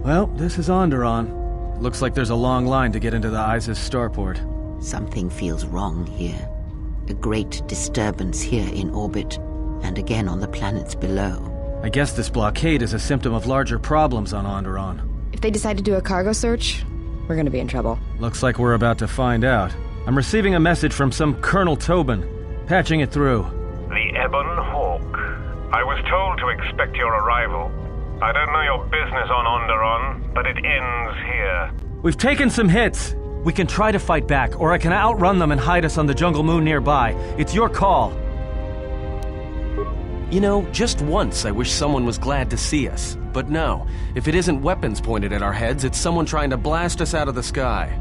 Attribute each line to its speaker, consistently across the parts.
Speaker 1: Well, this is Onderon. Looks like there's a long line to get into the ISIS starport.
Speaker 2: Something feels wrong here. A great disturbance here in orbit, and again on the planets below.
Speaker 1: I guess this blockade is a symptom of larger problems on Onderon.
Speaker 3: If they decide to do a cargo search, we're gonna be in trouble.
Speaker 1: Looks like we're about to find out. I'm receiving a message from some Colonel Tobin. Patching it through.
Speaker 4: The Ebon Hawk. I was told to expect your arrival. I don't know your business on Onderon, but it ends here.
Speaker 1: We've taken some hits. We can try to fight back, or I can outrun them and hide us on the jungle moon nearby. It's your call.
Speaker 5: You know, just once I wish someone was glad to see us. But no, if it isn't weapons pointed at our heads, it's someone trying to blast us out of the sky.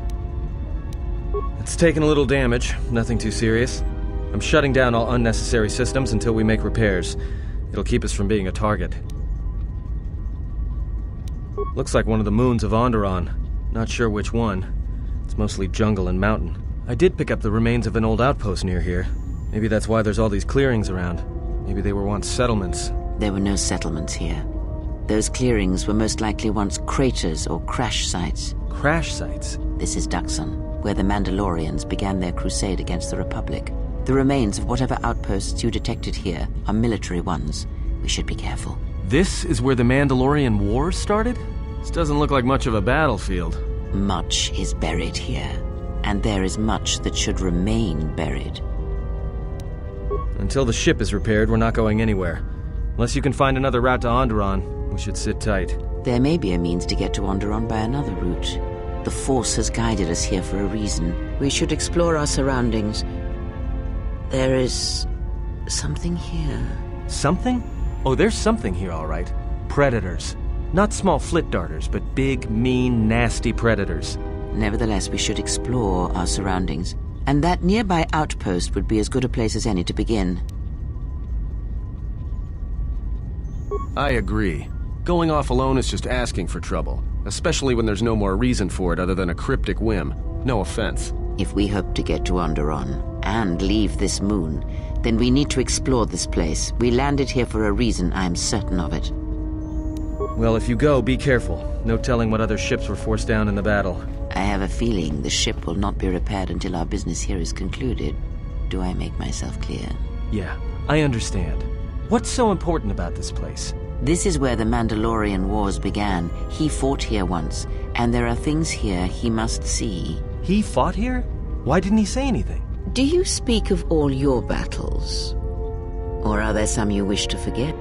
Speaker 1: It's taken a little damage, nothing too serious. I'm shutting down all unnecessary systems until we make repairs. It'll keep us from being a target. Looks like one of the moons of Onderon. Not sure which one. It's mostly jungle and mountain. I did pick up the remains of an old outpost near here. Maybe that's why there's all these clearings around. Maybe they were once settlements.
Speaker 2: There were no settlements here. Those clearings were most likely once craters or crash sites.
Speaker 1: Crash sites?
Speaker 2: This is Duxon, where the Mandalorians began their crusade against the Republic. The remains of whatever outposts you detected here are military ones. We should be careful.
Speaker 1: This is where the Mandalorian Wars started? This doesn't look like much of a battlefield.
Speaker 2: Much is buried here, and there is much that should remain buried.
Speaker 1: Until the ship is repaired, we're not going anywhere. Unless you can find another route to Onderon, we should sit tight.
Speaker 2: There may be a means to get to Onderon by another route. The Force has guided us here for a reason. We should explore our surroundings. There is something here.
Speaker 1: Something? Oh, there's something here, all right. Predators. Not small flit darters, but big, mean, nasty predators.
Speaker 2: Nevertheless, we should explore our surroundings. And that nearby outpost would be as good a place as any to begin.
Speaker 5: I agree. Going off alone is just asking for trouble, especially when there's no more reason for it other than a cryptic whim. No offense.
Speaker 2: If we hope to get to Onderon and leave this moon, then we need to explore this place. We landed here for a reason, I am certain of it.
Speaker 1: Well, if you go, be careful. No telling what other ships were forced down in the battle.
Speaker 2: I have a feeling the ship will not be repaired until our business here is concluded. Do I make myself clear?
Speaker 1: Yeah, I understand. What's so important about this place?
Speaker 2: This is where the Mandalorian Wars began. He fought here once, and there are things here he must see.
Speaker 1: He fought here? Why didn't he say anything?
Speaker 2: Do you speak of all your battles? Or are there some you wish to forget?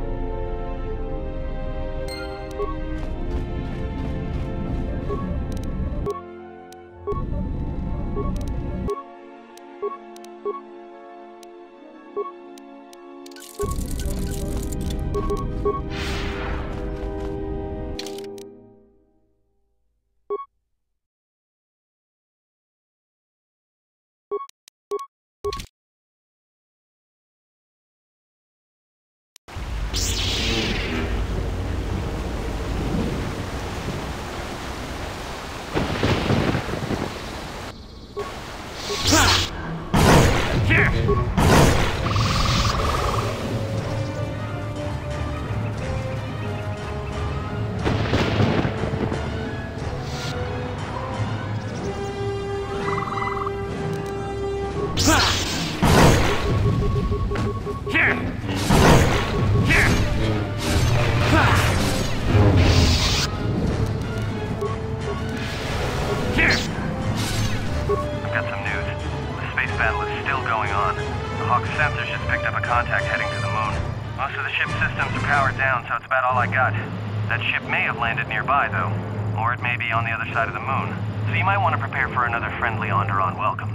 Speaker 4: That ship may have landed nearby, though. Or it may be on the other side of the moon. So you might want to prepare for another friendly Onderon welcome.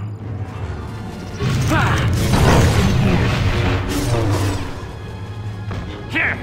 Speaker 4: Here!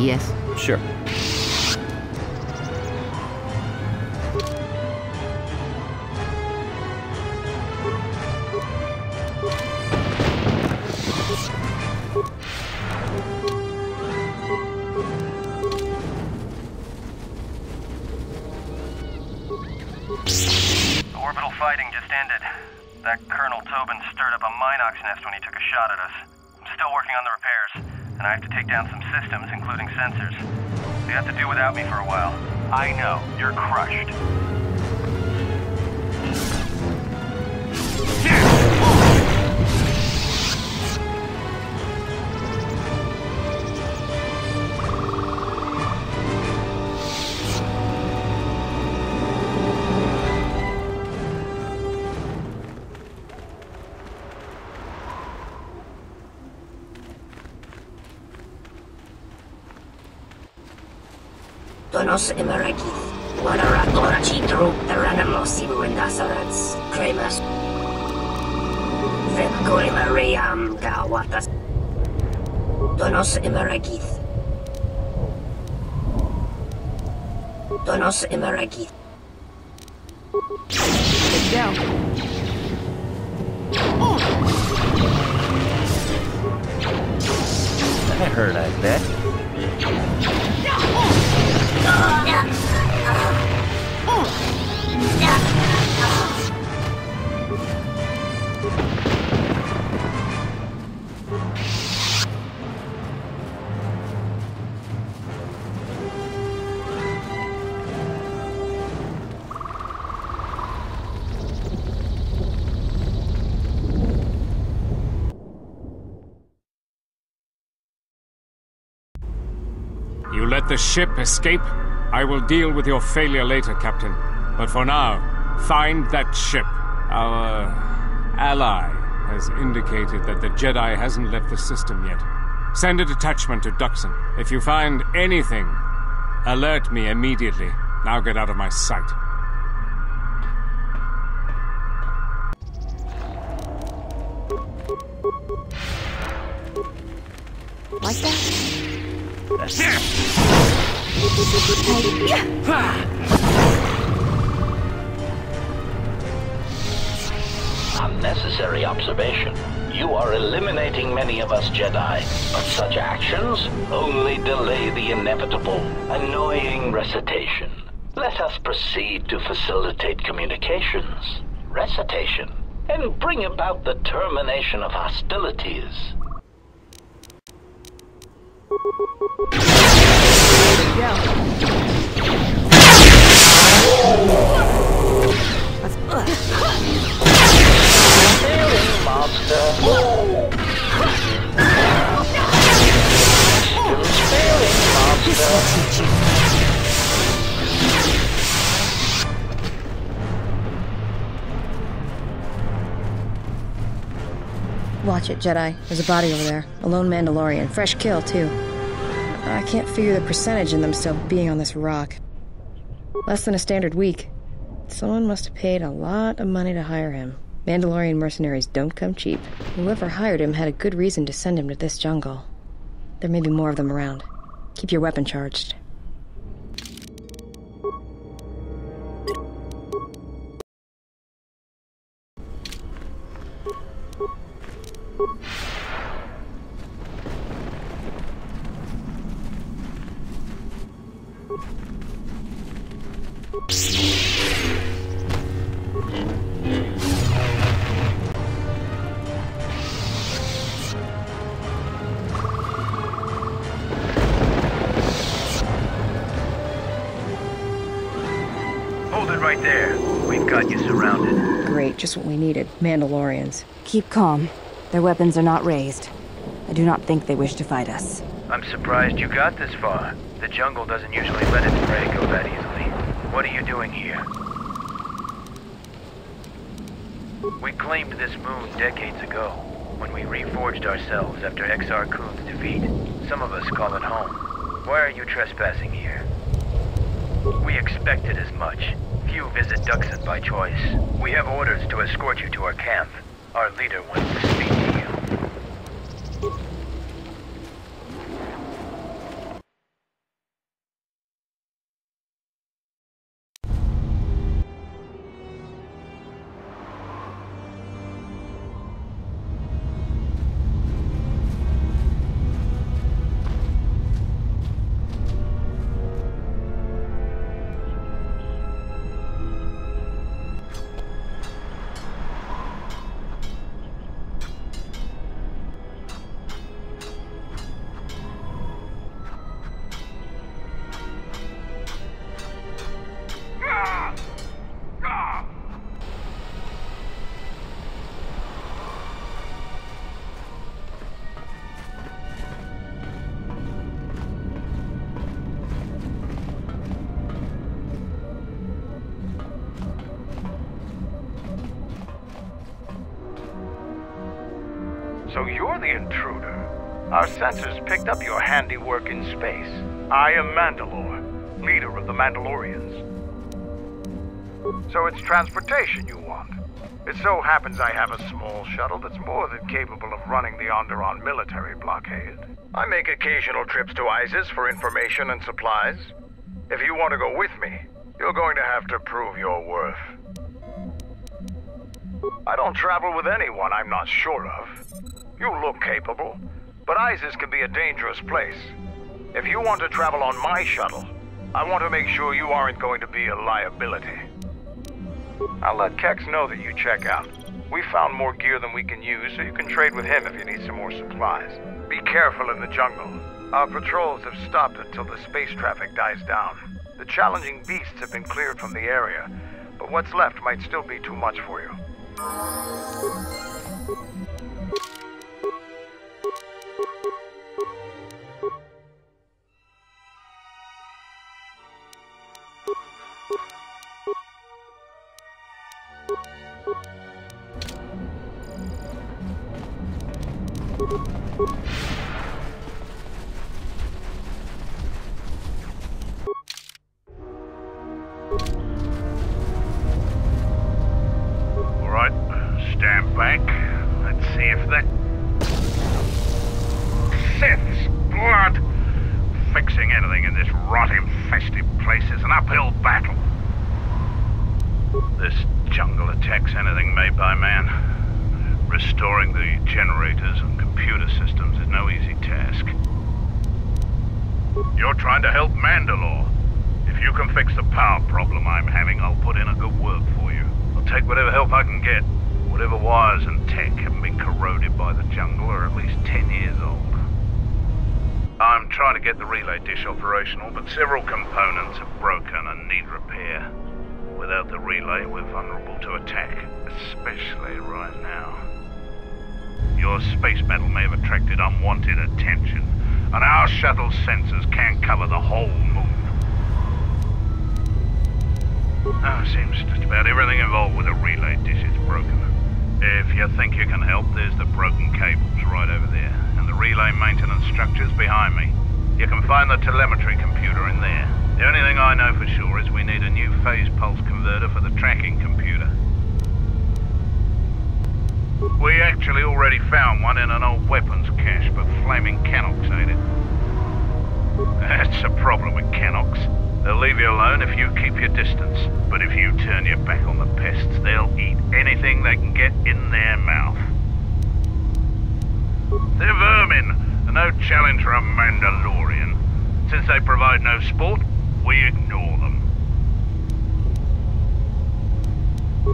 Speaker 2: Yes?
Speaker 1: Sure. Orbital fighting just ended. That Colonel Tobin stirred up a Minox nest when he took a shot at us. I'm still working on the repairs, and I have to take down some systems, including sensors. You have to do without me for a while. I know. You're crushed.
Speaker 6: Donos emeragith, Wanaratora Chitru, Eranamosi Windasarats, Cremas. Vepkoimariam Gawatas. Donos emeragith. Donos emeragith.
Speaker 3: Down.
Speaker 1: That hurt, I bet.
Speaker 7: You let the ship escape? I will deal with your failure later, Captain. But for now, find that ship. Our ally has indicated that the Jedi hasn't left the system yet. Send a detachment to Duxon. If you find anything, alert me immediately. Now get out of my sight.
Speaker 3: Like that?
Speaker 8: Unnecessary observation. You are eliminating many of us Jedi, but such actions only delay the inevitable, annoying recitation. Let us proceed to facilitate communications, recitation, and bring about the termination of hostilities. Failing monster. Systems failing monster.
Speaker 3: Watch it, Jedi. There's a body over there. A lone Mandalorian. Fresh kill, too. I can't figure the percentage in them still being on this rock. Less than a standard week. Someone must have paid a lot of money to hire him. Mandalorian mercenaries don't come cheap. Whoever hired him had a good reason to send him to this jungle. There may be more of them around. Keep your weapon charged.
Speaker 1: Hold it right there. We've got you surrounded.
Speaker 3: Great, just what we needed. Mandalorians.
Speaker 9: Keep calm. Their weapons are not raised. I do not think they wish to fight us.
Speaker 1: I'm surprised you got this far. The jungle doesn't usually let its prey go that easily. What are you doing here? We claimed this moon decades ago, when we reforged ourselves after Exar Kun's defeat. Some of us call it home. Why are you trespassing here? We expected as much. Few visit Duxon by choice. We have orders to escort you to our camp. Our leader wants to speak to you.
Speaker 10: So you're the intruder. Our sensors picked up your handiwork in space. I am Mandalore, leader of the Mandalorians. So it's transportation you want. It so happens I have a small shuttle that's more than capable of running the Onderon military blockade. I make occasional trips to ISIS for information and supplies. If you want to go with me, you're going to have to prove your worth. I don't travel with anyone I'm not sure of. You look capable, but ISIS can be a dangerous place. If you want to travel on my shuttle, I want to make sure you aren't going to be a liability. I'll let Kex know that you check out. We found more gear than we can use, so you can trade with him if you need some more supplies. Be careful in the jungle. Our patrols have stopped until the space traffic dies down. The challenging beasts have been cleared from the area, but what's left might still be too much for you.
Speaker 4: Alright, stand back. Let's see if that... Sith's blood! Fixing anything in this rot-infested place is an uphill battle. This jungle attacks anything made by man. Restoring the generators and computer systems is no easy task. You're trying to help Mandalore. If you can fix the power problem I'm having, I'll put in a good word for you. I'll take whatever help I can get. Whatever wires and tech haven't been corroded by the jungle are at least 10 years old. I'm trying to get the relay dish operational, but several components are broken and need repair. Without the relay, we're vulnerable to attack, especially right now. Your space metal may have attracted unwanted attention, and our shuttle's sensors can't cover the whole moon. Seems just about everything involved with a relay dish is broken. If you think you can help, there's the broken cables right over there, and the relay maintenance structure's behind me. You can find the telemetry computer in there. The only thing I know for sure is we need a new phase pulse converter for the tracking computer. We actually already found one in an old weapons cache, but flaming Canox ate it. That's a problem with Canox. They'll leave you alone if you keep your distance. But if you turn your back on the pests, they'll eat anything they can get in their mouth. They're vermin, and no challenge for a Mandalorian. Since they provide no sport, we ignore them.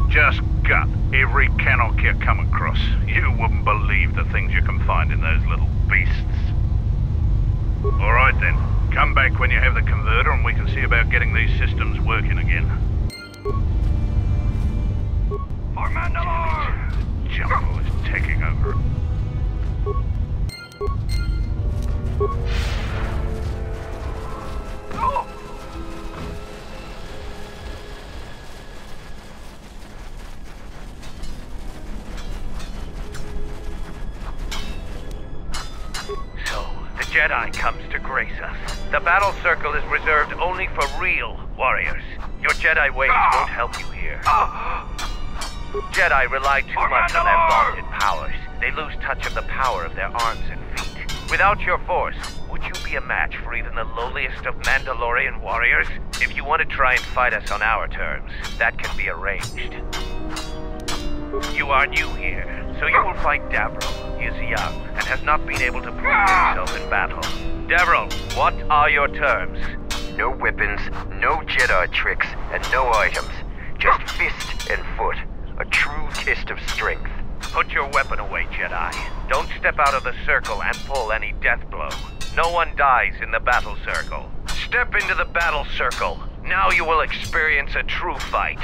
Speaker 4: Just gut every Canox you come across. You wouldn't believe the things you can find in those little beasts. Alright then, come back when you have the converter and we can see about getting these systems working again. For Mandalore! The jungle is taking over.
Speaker 11: Jedi comes to grace us. The battle circle is reserved only for real warriors. Your Jedi ways won't help you here. Jedi rely too much on their vaunted powers. They lose touch of the power of their arms and feet. Without your force, would you be a match for even the lowliest of Mandalorian warriors? If you want to try and fight us on our terms, that can be arranged. You are new here, so you will fight Davril. He is young and has not been able to prove himself in battle. Davril, what are your terms?
Speaker 12: No weapons, no Jedi tricks, and no items. Just fist and foot. A true test of strength.
Speaker 11: Put your weapon away, Jedi. Don't step out of the circle and pull any death blow. No one dies in the battle circle. Step into the battle circle. Now you will experience a true fight.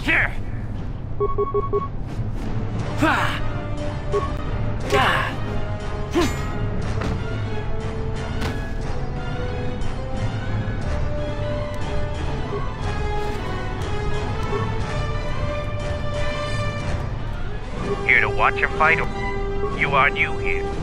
Speaker 11: Here! watch a fight or... You are new here.